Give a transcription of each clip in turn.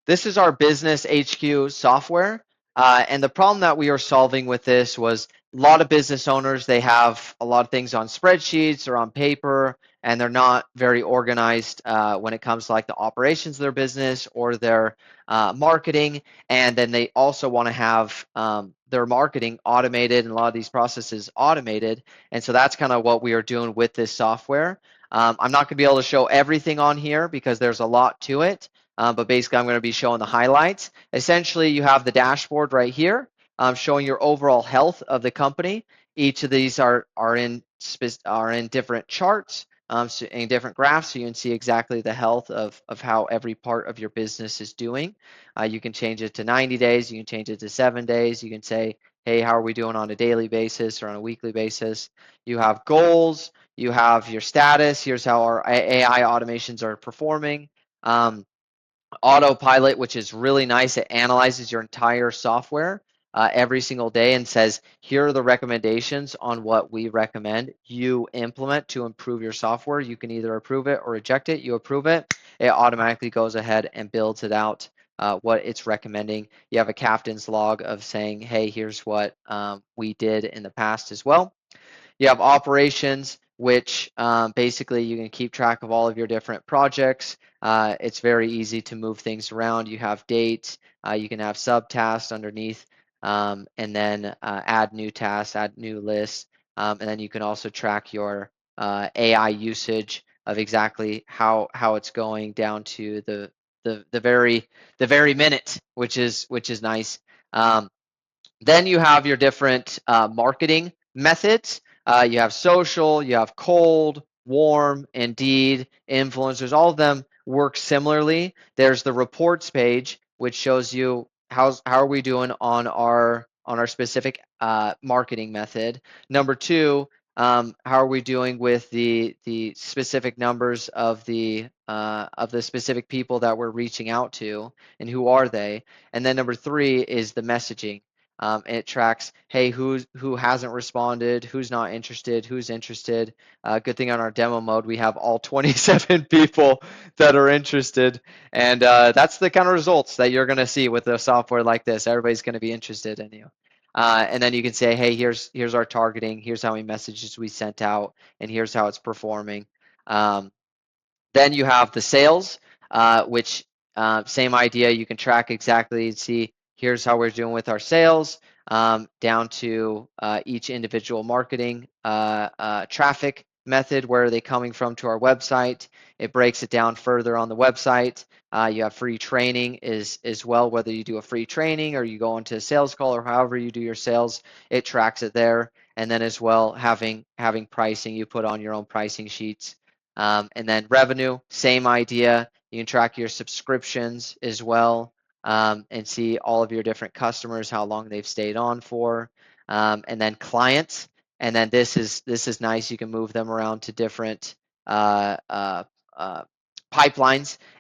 This is our business HQ software. And the problem that we are solving with this was a lot of business owners, they have a lot of things on spreadsheets or on paper, and they're not very organized when it comes to like the operations of their business or their marketing. And then they also want to have their marketing automated and a lot of these processes automated. And so that's kind of what we are doing with this software. I'm not going to be able to show everything on here because there's a lot to it. But basically, I'm going to be showing the highlights. Essentially, you have the dashboard right here showing your overall health of the company. Each of these are in different charts, so in different graphs, so you can see exactly the health of how every part of your business is doing. You can change it to 90 days. You can change it to 7 days. You can say, hey, how are we doing on a daily basis or on a weekly basis? You have goals. You have your status. Here's how our AI automations are performing. Autopilot, which is really nice. It analyzes your entire software every single day and says, here are the recommendations on what we recommend you implement to improve your software. You can either approve it or reject it. You approve it, it automatically goes ahead and builds it out what it's recommending. You have a captain's log of saying, hey, here's what we did in the past as well. You have operations, which basically you can keep track of all of your different projects. It's very easy to move things around. You have dates. You can have subtasks underneath, and then add new tasks, add new lists, and then you can also track your AI usage of exactly how it's going down to the very minute, which is nice. Then you have your different marketing methods. You have social, you have cold, warm, Indeed, influencers. All of them work similarly. There's the reports page, which shows you how are we doing on our specific marketing method. Number two, how are we doing with the specific numbers of the specific people that we're reaching out to, and who are they? And then number three is the messaging. And it tracks, hey, who hasn't responded, who's not interested, who's interested. Good thing on our demo mode, we have all 27 people that are interested. And that's the kind of results that you're going to see with a software like this. Everybody's going to be interested in you. And then you can say, hey, here's our targeting, here's how many messages we sent out, and here's how it's performing. Then you have the sales, which same idea. You can track exactly and see here's how we're doing with our sales, down to each individual marketing traffic method. Where are they coming from to our website? It breaks it down further on the website. You have free training as well, whether you do a free training or you go into a sales call or however you do your sales, it tracks it there. And then as well, having pricing, you put on your own pricing sheets. And then revenue, same idea. You can track your subscriptions as well, and see all of your different customers, how long they've stayed on for. And then clients, and then this is nice. You can move them around to different pipelines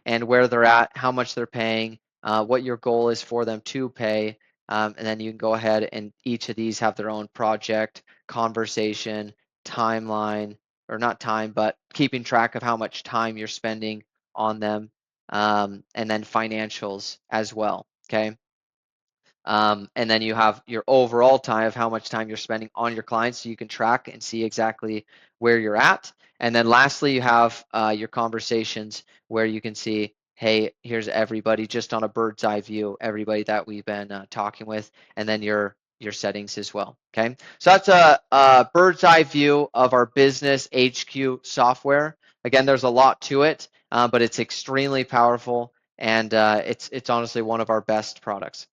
and where they're at, how much they're paying, what your goal is for them to pay. And then you can go ahead and each of these have their own project, conversation, timeline, or not time, but keeping track of how much time you're spending on them, and then financials as well. Okay. And then you have your overall time of how much time you're spending on your clients, so you can track and see exactly where you're at. And then lastly, you have your conversations where you can see, hey, here's everybody just on a bird's eye view, everybody that we've been talking with, and then your settings as well. Okay, so that's a bird's eye view of our business HQ software. Again, there's a lot to it, but it's extremely powerful, and it's honestly one of our best products.